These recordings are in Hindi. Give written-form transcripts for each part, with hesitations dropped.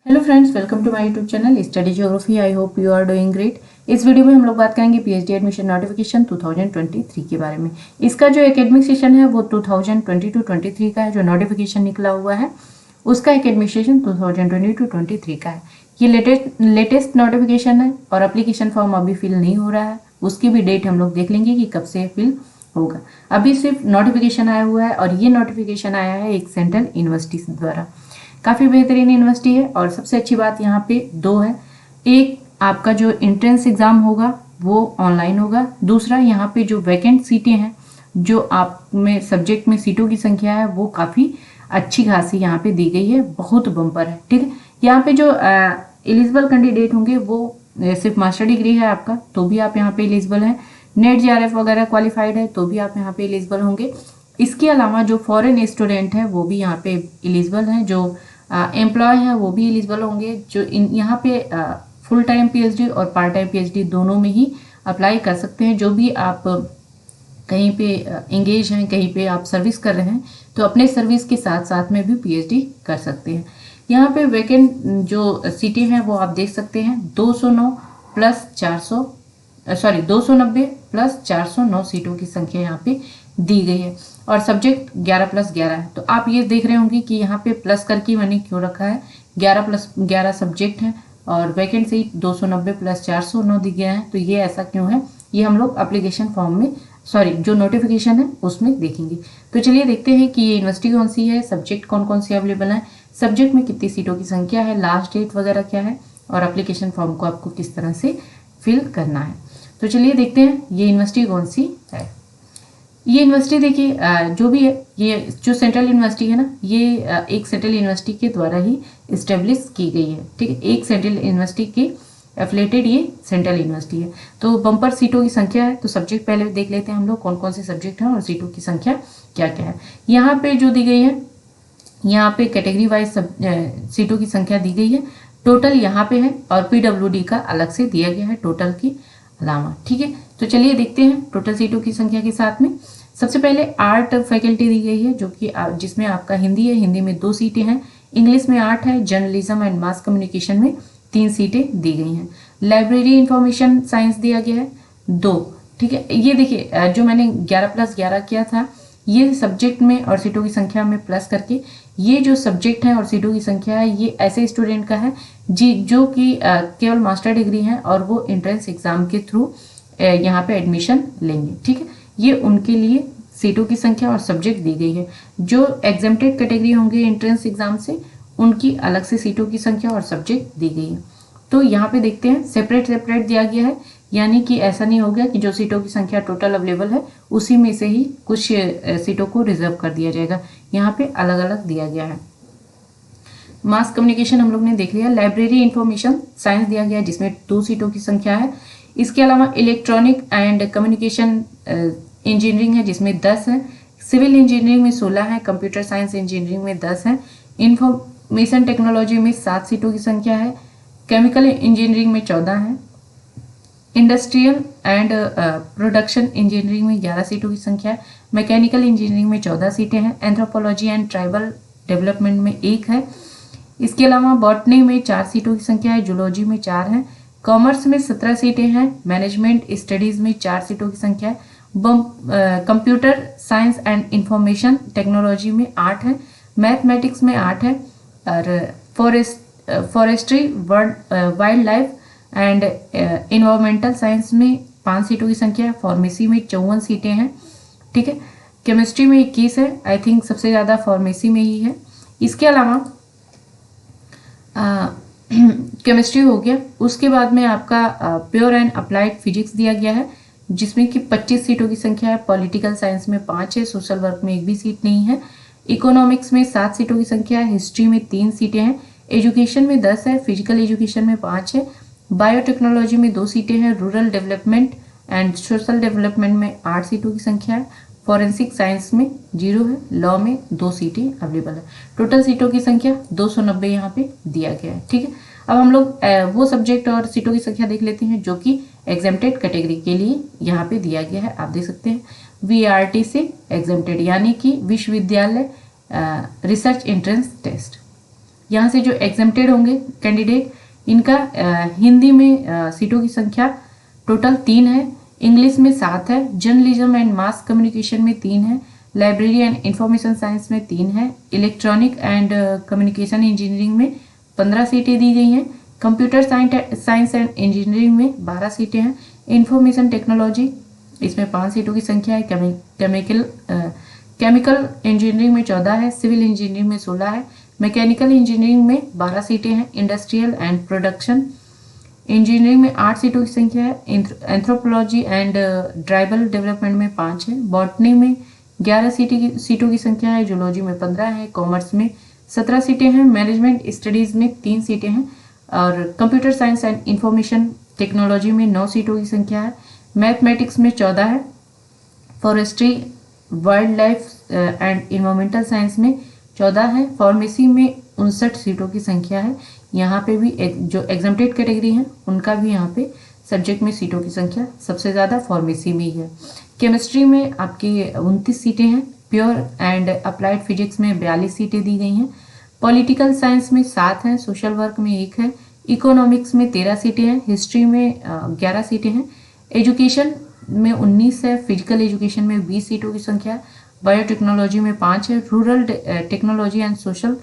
Hello friends, welcome to my YouTube channel study geography. I hope you are doing great. इस वीडियो में हम लोग बात करेंगे पीएचडी एडमिशन नोटिफिकेशन 2023 के बारे में। इसका जो एकेडमिक सेशन है वो 2022-23 का है। जो नोटिफिकेशन निकला हुआ है उसका एकेडमिक सेशन 2022-23 का है। ये लेटेस्ट नोटिफिकेशन है और एप्लीकेशन फॉर्म अभी फिल नहीं हो रहा है। उसकी भी डेट हम लोग देख लेंगे कि कब से फिल होगा। अभी सिर्फ नोटिफिकेशन आया हुआ है और ये नोटिफिकेशन आया है एक सेंट्रल यूनिवर्सिटी द्वारा। काफ़ी बेहतरीन यूनिवर्सिटी है और सबसे अच्छी बात यहाँ पे दो है। एक, आपका जो एंट्रेंस एग्ज़ाम होगा वो ऑनलाइन होगा। दूसरा, यहाँ पे जो वैकेंट सीटें हैं, जो आप में सब्जेक्ट में सीटों की संख्या है वो काफ़ी अच्छी खासी यहाँ पे दी गई है, बहुत बम्पर है। ठीक है, यहाँ पे जो एलिजिबल कैंडिडेट होंगे वो सिर्फ मास्टर डिग्री है आपका तो भी आप यहाँ पे एलिजिबल हैं। नेट जेआरएफ वगैरह क्वालिफाइड है तो भी आप यहाँ पे एलिजिबल होंगे। इसके अलावा जो फॉरेन स्टूडेंट है वो भी यहाँ पे एलिजिबल हैं। जो एम्प्लॉय हैं वो भी एलिजिबल होंगे। जो यहाँ पे फुल टाइम पीएचडी और पार्ट टाइम पीएचडी दोनों में ही अप्लाई कर सकते हैं। जो भी आप कहीं पे एंगेज हैं, कहीं पे आप सर्विस कर रहे हैं तो अपने सर्विस के साथ साथ में भी पीएचडी कर सकते हैं। यहाँ पे वैकेंट जो सीटें हैं वो आप देख सकते हैं 209 प्लस 290 प्लस 409 सीटों की संख्या यहाँ पे दी गई है और सब्जेक्ट 11+11 है। तो आप ये देख रहे होंगे कि यहाँ पे प्लस करके मैंने क्यों रखा है। 11+11 सब्जेक्ट है और वैकेंट सीट 290 प्लस 409 दी गया है। तो ये ऐसा क्यों है, ये हम लोग एप्लीकेशन फॉर्म में जो नोटिफिकेशन है उसमें देखेंगे। तो चलिए देखते हैं कि ये यूनिवर्सिटी कौन सी है, सब्जेक्ट कौन कौन से अवेलेबल है, सब्जेक्ट में कितनी सीटों की संख्या है, लास्ट डेट वगैरह क्या है और एप्लीकेशन फॉर्म को आपको किस तरह से फिल करना है। तो चलिए देखते हैं ये यूनिवर्सिटी कौन सी है। ये यूनिवर्सिटी देखिए, जो भी है, ये जो सेंट्रल यूनिवर्सिटी है ना, ये एक सेंट्रल यूनिवर्सिटी के द्वारा ही इस्टेब्लिश की गई है। ठीक है, एक सेंट्रल यूनिवर्सिटी के एफिलेटेड ये सेंट्रल यूनिवर्सिटी है। तो बम्पर सीटों की संख्या है। तो सब्जेक्ट पहले देख लेते हैं हम लोग कौन कौन से सब्जेक्ट हैं और सीटों की संख्या क्या क्या है। यहाँ पे जो दी गई है, यहाँ पे कैटेगरी वाइज सीटों की संख्या दी गई है। टोटल यहाँ पे है और पीडब्ल्यूडी का अलग से दिया गया है टोटल की अलावा। ठीक है, तो चलिए देखते हैं टोटल सीटों की संख्या के साथ में। सबसे पहले आर्ट फैकल्टी दी गई है जो कि जिसमें आपका हिंदी है, हिंदी में 2 सीटें हैं, इंग्लिश में 8 है, जर्नलिज्म एंड मास कम्युनिकेशन में 3 सीटें दी गई हैं। लाइब्रेरी इंफॉर्मेशन साइंस दिया गया है 2। ठीक है, ये देखिए जो मैंने 11+11 किया था, ये सब्जेक्ट में और सीटों की संख्या में प्लस करके ये जो सब्जेक्ट है और सीटों की संख्या है, ये ऐसे स्टूडेंट का है जो कि केवल मास्टर डिग्री है और वो एंट्रेंस एग्जाम के थ्रू यहाँ पे एडमिशन लेंगे। ठीक है, ये उनके लिए सीटों की संख्या और सब्जेक्ट दी गई है। जो एग्जेम्प्टेड कैटेगरी होंगे एंट्रेंस एग्जाम से, उनकी अलग से सीटों की संख्या और सब्जेक्ट दी गई है। तो यहाँ पे देखते हैं सेपरेट दिया गया है, यानी कि ऐसा नहीं हो गया कि जो सीटों की संख्या टोटल अवेलेबल है उसी में से ही कुछ सीटों को रिजर्व कर दिया जाएगा। यहाँ पे अलग अलग दिया गया है। मास कम्युनिकेशन हम लोग ने देख लिया। लाइब्रेरी इंफॉर्मेशन साइंस दिया गया है जिसमें 2 सीटों की संख्या है। इसके अलावा इलेक्ट्रॉनिक एंड कम्युनिकेशन इंजीनियरिंग है जिसमें 10 है, सिविल इंजीनियरिंग में 16 है, कंप्यूटर साइंस इंजीनियरिंग में 10 है, इंफॉर्मेशन टेक्नोलॉजी में 7 सीटों की संख्या है, केमिकल इंजीनियरिंग में 14 है, इंडस्ट्रियल एंड प्रोडक्शन इंजीनियरिंग में 11 सीटों की संख्या है, मैकेनिकल इंजीनियरिंग में 14 सीटें हैं, एंथ्रोपोलॉजी एंड ट्राइबल डेवलपमेंट में 1 है। इसके अलावा बॉटनी में 4 सीटों की संख्या है, जूलॉजी में 4 है, कॉमर्स में 17 सीटें हैं, मैनेजमेंट स्टडीज में 4 सीटों की संख्या है, computer science and information technology में 8 है, मैथमेटिक्स में 8 है और forestry wild life and environmental science में 5 सीटों की संख्या है, फार्मेसी में 54 सीटें हैं। ठीक है, केमिस्ट्री में 21 है, आई थिंक सबसे ज़्यादा फार्मेसी में ही है। इसके अलावा केमिस्ट्री हो गया, उसके बाद में आपका प्योर एंड अप्लाइड फिजिक्स दिया गया है जिसमें कि 25 सीटों की संख्या है, पॉलिटिकल साइंस में 5 है, सोशल वर्क में 1 भी सीट नहीं है, इकोनॉमिक्स में 7 सीटों की संख्या है, हिस्ट्री में 3 सीटें हैं, एजुकेशन में 10 है, फिजिकल एजुकेशन में 5 है, बायोटेक्नोलॉजी में 2 सीटें हैं, rural development and social development में 8 सीटों की संख्या है, फॉरेंसिक साइंस में 0 है, लॉ में 2 सीटें अवेलेबल है। टोटल सीटों की संख्या 290 यहाँ पे दिया गया है। ठीक है, अब हम लोग वो सब्जेक्ट और सीटों की संख्या देख लेते हैं जो कि एग्जेम्प्टेड कैटेगरी के लिए यहाँ पे दिया गया है। आप देख सकते हैं VRT से एग्जेम्प्टेड, यानी कि विश्वविद्यालय रिसर्च एंट्रेंस टेस्ट। यहाँ से जो एग्जेम्प्टेड होंगे कैंडिडेट, इनका हिंदी में सीटों की संख्या टोटल 3 है, इंग्लिश में 7 है, जर्नलिज्म एंड मास कम्युनिकेशन में 3 है, लाइब्रेरी एंड इंफॉर्मेशन साइंस में 3 है, इलेक्ट्रॉनिक एंड कम्युनिकेशन इंजीनियरिंग में 15 सीटें दी गई हैं, कंप्यूटर साइंस एंड इंजीनियरिंग में 12 सीटें हैं, इंफॉर्मेशन टेक्नोलॉजी इसमें 5 सीटों की संख्या है, केमिकल इंजीनियरिंग में 14 है, सिविल इंजीनियरिंग में 16 है, मैकेनिकल इंजीनियरिंग में 12 सीटें हैं, इंडस्ट्रियल एंड प्रोडक्शन इंजीनियरिंग में 8 सीटों की संख्या है, एंथ्रोपोलॉजी एंड ट्राइबल डेवलपमेंट में 5 है, बॉटनी में 11 सीटों की संख्या है, जूलॉजी में 15 है, कॉमर्स में 17 सीटें हैं, मैनेजमेंट स्टडीज में 3 सीटें हैं और computer science and information technology में 9 सीटों की संख्या है, मैथमेटिक्स में 14 है, forestry wild life and environmental science में 14 है, फार्मेसी में 59 सीटों की संख्या है। यहाँ पे भी जो एग्जाम्प्टेड कैटेगरी हैं उनका भी यहाँ पे सब्जेक्ट में सीटों की संख्या सबसे ज़्यादा फार्मेसी में ही है। केमिस्ट्री में आपकी 29 सीटें हैं, प्योर एंड अप्लाइड फिजिक्स में 42 सीटें दी गई हैं, पॉलिटिकल साइंस में 7 हैं, सोशल वर्क में 1 है, इकोनॉमिक्स में 13 सीटें हैं, हिस्ट्री में 11 सीटें हैं, एजुकेशन में 19 है, फिजिकल एजुकेशन में 20 सीटों की संख्या है, बायोटेक्नोलॉजी में 5 है, rural technology and social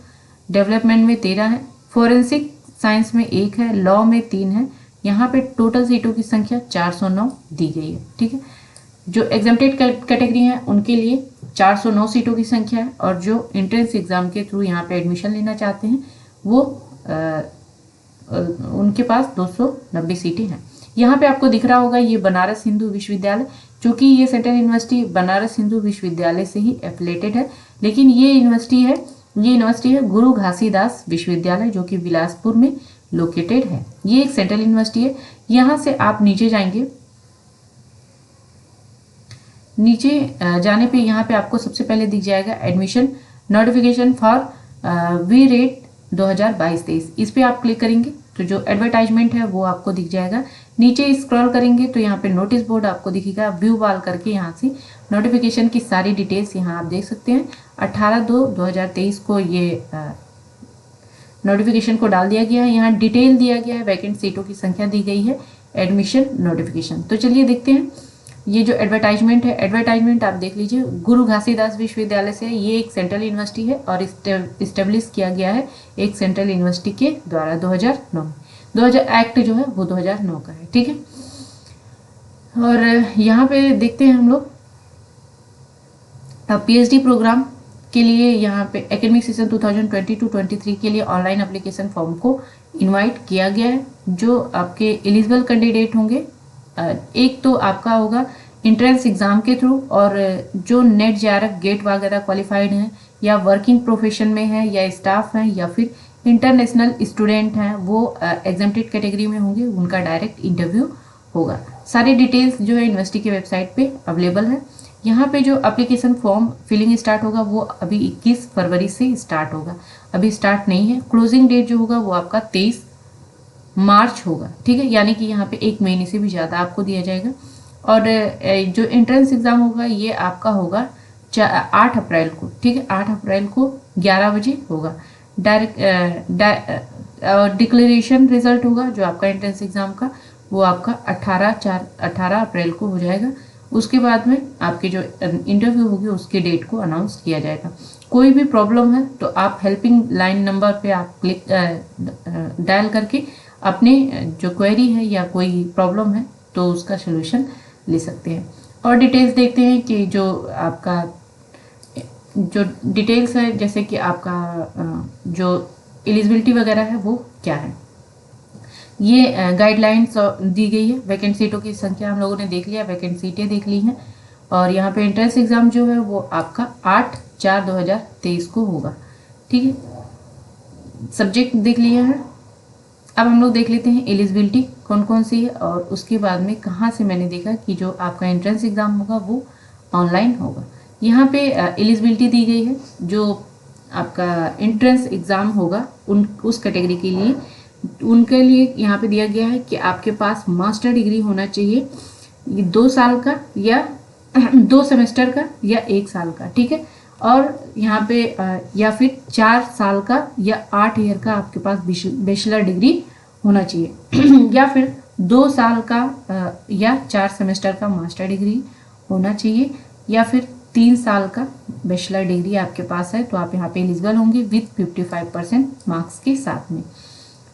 development में 13 है, फोरेंसिक साइंस में 1 है, लॉ में 3 है। यहाँ पे टोटल सीटों की संख्या 409 दी गई है। ठीक है, जो एग्जाम्प्टेड कैटेगरी हैं उनके लिए 409 सीटों की संख्या है और जो एंट्रेंस एग्जाम के थ्रू यहाँ पे एडमिशन लेना चाहते हैं वो उनके पास 290 सीटें हैं। यहाँ पे आपको दिख रहा होगा ये बनारस हिंदू विश्वविद्यालय, चूंकि ये सेंट्रल यूनिवर्सिटी बनारस हिंदू विश्वविद्यालय से ही एफिलेटेड है, लेकिन ये यूनिवर्सिटी है गुरु घासीदास विश्वविद्यालय जो कि बिलासपुर में लोकेटेड है। ये एक सेंट्रल यूनिवर्सिटी है। यहाँ से आप नीचे जाएंगे, नीचे जाने पे यहाँ पे आपको सबसे पहले दिख जाएगा admission notification for V RET 2022-23। इस पे आप क्लिक करेंगे तो जो एडवर्टाइजमेंट है वो आपको दिख जाएगा। नीचे स्क्रॉल करेंगे तो यहाँ पे नोटिस बोर्ड आपको दिखेगा, व्यू वाल करके यहाँ से नोटिफिकेशन की सारी डिटेल्स यहाँ आप देख सकते हैं। 18/2/2023 को ये नोटिफिकेशन को डाल दिया गया है। यहाँ डिटेल दिया गया है, वैकेंट सीटों की संख्या दी गई है, एडमिशन नोटिफिकेशन। तो चलिए देखते हैं ये जो एडवर्टाइजमेंट है, एडवर्टाइजमेंट आप देख लीजिए, गुरु घासीदास विश्वविद्यालय से। ये एक सेंट्रल यूनिवर्सिटी है और इस्टेब्लिश किया गया है एक सेंट्रल यूनिवर्सिटी के द्वारा 2009 एक्ट जो है वो 2009 का है। ठीक है, और यहाँ पे देखते हैं हम लोग पीएचडी प्रोग्राम के लिए यहाँ पे एकेडमिक सेशन 2022-23 के लिए ऑनलाइन एप्लीकेशन फॉर्म को इनवाइट किया गया है। जो आपके एलिजिबल कैंडिडेट होंगे, एक तो आपका होगा इंट्रेंस एग्जाम के थ्रू, और जो नेट जेआरएफ गेट वगैरह क्वालिफाइड हैं या वर्किंग प्रोफेशन में है या स्टाफ हैं या फिर इंटरनेशनल स्टूडेंट हैं, वो एग्जेम्प्टेड कैटेगरी में होंगे, उनका डायरेक्ट इंटरव्यू होगा। सारी डिटेल्स जो है यूनिवर्सिटी की वेबसाइट पे अवेलेबल है। यहाँ पे जो एप्लीकेशन फॉर्म फिलिंग स्टार्ट होगा वो अभी 21 फरवरी से स्टार्ट होगा, अभी स्टार्ट नहीं है। क्लोजिंग डेट जो होगा वो आपका 23 मार्च होगा। ठीक है, यानी कि यहाँ पे 1 महीने से भी ज़्यादा आपको दिया जाएगा। और जो एंट्रेंस एग्ज़ाम होगा ये आपका होगा 8 अप्रैल को। ठीक है, 8 अप्रैल को 11 बजे होगा। डिक्लेरेशन रिजल्ट होगा जो आपका एंट्रेंस एग्ज़ाम का, वो आपका 18 अप्रैल को हो जाएगा। उसके बाद में आपके जो इंटरव्यू होगी उसके डेट को अनाउंस किया जाएगा। कोई भी प्रॉब्लम है तो आप हेल्पिंग लाइन नंबर पे आप क्लिक डायल करके अपने जो क्वेरी है या कोई प्रॉब्लम है तो उसका सलूशन ले सकते हैं। और डिटेल्स देखते हैं कि जो आपका जो डिटेल्स है, जैसे कि आपका जो एलिजिबिलिटी वगैरह है वो क्या है, ये गाइडलाइंस दी गई है। वैकेंट सीटों की संख्या हम लोगों ने देख लिया, वैकेंट सीटें देख ली हैं। और यहाँ पे एंट्रेंस एग्ज़ाम जो है वो आपका 8/4/2023 को होगा। ठीक है, सब्जेक्ट देख लिया है। अब हम लोग देख लेते हैं एलिजिबिलिटी कौन कौन सी है, और उसके बाद में कहाँ से मैंने देखा कि जो आपका एंट्रेंस एग्ज़ाम होगा वो ऑनलाइन होगा। यहाँ पे एलिजिबिलिटी दी गई है, जो आपका एंट्रेंस एग्ज़ाम होगा उस कैटेगरी के लिए, उनके लिए यहाँ पे दिया गया है कि आपके पास मास्टर डिग्री होना चाहिए, ये 2 साल का या 2 सेमेस्टर का या 1 साल का। ठीक है, और यहाँ पे या फिर 4 साल का या 8 ईयर का आपके पास बैचलर डिग्री होना चाहिए या फिर 2 साल का या 4 सेमेस्टर का मास्टर डिग्री होना चाहिए या फिर 3 साल का बैचलर डिग्री आपके पास है तो आप यहाँ पे एलिजिबल होंगे विथ 55% मार्क्स के साथ में।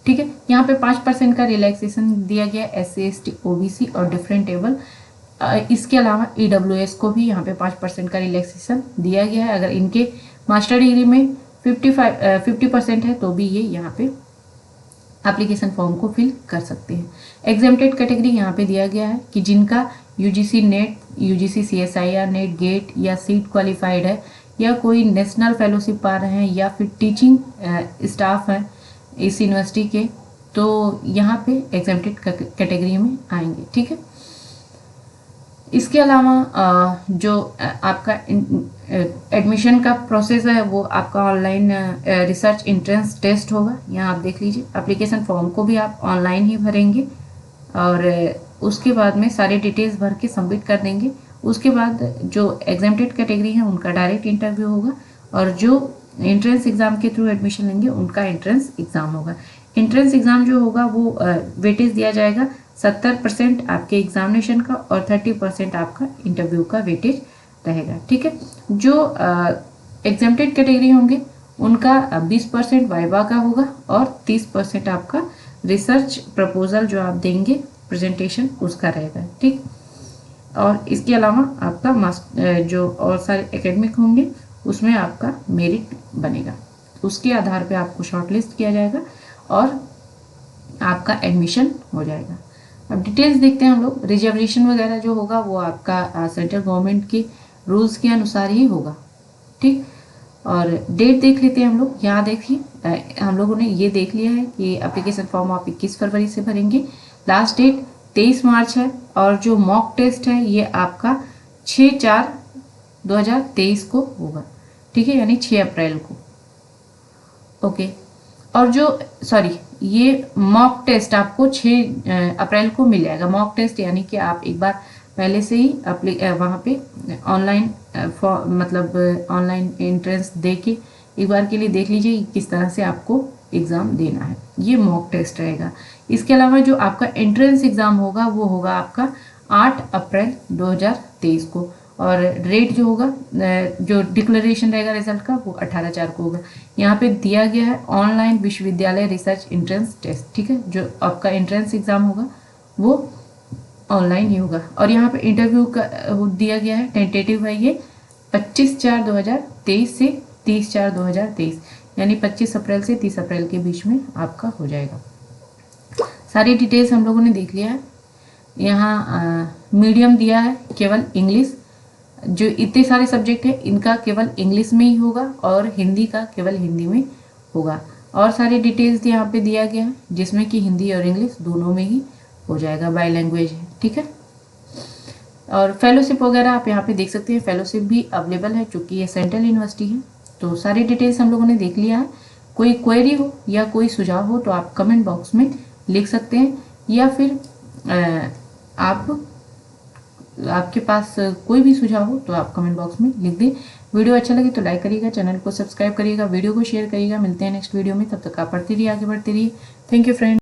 ठीक है, यहाँ पे 5% का रिलैक्सेशन दिया गया SC ST OBC और डिफरेंट टेबल। इसके अलावा EWS को भी यहाँ पे 5% का रिलैक्सेशन दिया गया है। अगर इनके मास्टर डिग्री में 50% है तो भी ये यहाँ पे एप्लीकेशन फॉर्म को फिल कर सकते हैं। एग्जेम्प्टेड कैटेगरी यहाँ पे दिया गया है कि जिनका UGC net, UGC CSIR net, GATE या सीट क्वालिफाइड है या कोई नेशनल फेलोशिप पा रहे हैं या फिर टीचिंग स्टाफ हैं इस यूनिवर्सिटी के, तो यहाँ पे एग्जेम्प्टेड कैटेगरी में आएंगे। ठीक है, इसके अलावा जो आपका एडमिशन का प्रोसेस है वो आपका ऑनलाइन रिसर्च एंट्रेंस टेस्ट होगा। यहाँ आप देख लीजिए, एप्लीकेशन फॉर्म को भी आप ऑनलाइन ही भरेंगे और उसके बाद में सारे डिटेल्स भर के सबमिट कर देंगे। उसके बाद जो एग्जेम्प्टेड कैटेगरी है उनका डायरेक्ट इंटरव्यू होगा और जो एंट्रेंस एग्ज़ाम के थ्रू एडमिशन लेंगे उनका एंट्रेंस एग्ज़ाम होगा। एंट्रेंस एग्ज़ाम जो होगा वो वेटेज दिया जाएगा 70% आपके एग्जामिनेशन का और 30% आपका इंटरव्यू का वेटेज रहेगा। ठीक है, जो एग्जेम्प्टेड कैटेगरी होंगे उनका 20% वाइवा का होगा और 30% आपका रिसर्च प्रपोजल जो आप देंगे प्रेजेंटेशन उसका रहेगा। ठीक, और इसके अलावा आपका जो और सारे एकेडमिक होंगे उसमें आपका मेरिट बनेगा, उसके आधार पे आपको शॉर्टलिस्ट किया जाएगा और आपका एडमिशन हो जाएगा। अब डिटेल्स देखते हैं हम लोग। रिजर्वेशन वगैरह जो होगा वो आपका सेंट्रल गवर्नमेंट के रूल्स के अनुसार ही होगा। ठीक, और डेट देख लेते हैं हम लोग। यहाँ देखिए हम लोगों ने ये देख लिया है कि एप्लीकेशन फॉर्म आप 21 फरवरी से भरेंगे। लास्ट डेट 23 मार्च है और जो मॉक टेस्ट है ये आपका 6/4/2023 को होगा। ठीक है, यानी 6 अप्रैल को। ओके, और जो ये मॉक टेस्ट आपको 6 अप्रैल को मिल जाएगा। मॉक टेस्ट यानी कि आप एक बार पहले से ही वहाँ पे ऑनलाइन मतलब ऑनलाइन एंट्रेंस दे के एक बार के लिए देख लीजिए किस तरह से आपको एग्ज़ाम देना है। ये मॉक टेस्ट रहेगा। इसके अलावा जो आपका एंट्रेंस एग्ज़ाम होगा वो होगा आपका 8 अप्रैल 2023 को और रेट जो होगा जो डिक्लेरेशन रहेगा रिजल्ट का वो 18/4 को होगा। यहाँ पे दिया गया है ऑनलाइन विश्वविद्यालय रिसर्च एंट्रेंस टेस्ट। ठीक है, जो आपका एंट्रेंस एग्ज़ाम होगा वो ऑनलाइन ही होगा और यहाँ पे इंटरव्यू का दिया गया है। टेंटेटिव है ये 25/4/2023 से 30/4/2023 यानी 25 अप्रैल से 30 अप्रैल के बीच में आपका हो जाएगा। सारी डिटेल्स हम लोगों ने देख लिया है। यहाँ मीडियम दिया है केवल इंग्लिश। जो इतने सारे सब्जेक्ट है इनका केवल इंग्लिश में ही होगा और हिंदी का केवल हिंदी में होगा। और सारी डिटेल्स यहाँ पे दिया गया है जिसमें कि हिंदी और इंग्लिश दोनों में ही हो जाएगा, बाय लैंग्वेज है। ठीक है, और फेलोशिप वगैरह आप यहाँ पे देख सकते हैं। फेलोशिप भी अवेलेबल है क्योंकि ये सेंट्रल यूनिवर्सिटी है। तो सारी डिटेल्स हम लोगों ने देख लिया है। कोई क्वेरी हो या कोई सुझाव हो तो आप कमेंट बॉक्स में लिख सकते हैं या फिर आपके पास कोई भी सुझाव हो तो आप कमेंट बॉक्स में लिख दें। वीडियो अच्छा लगे तो लाइक करिएगा, चैनल को सब्सक्राइब करिएगा, वीडियो को शेयर करिएगा। मिलते हैं नेक्स्ट वीडियो में, तब तक आप पढ़ते रहिए, आगे बढ़ते रहिए। Thank you friend.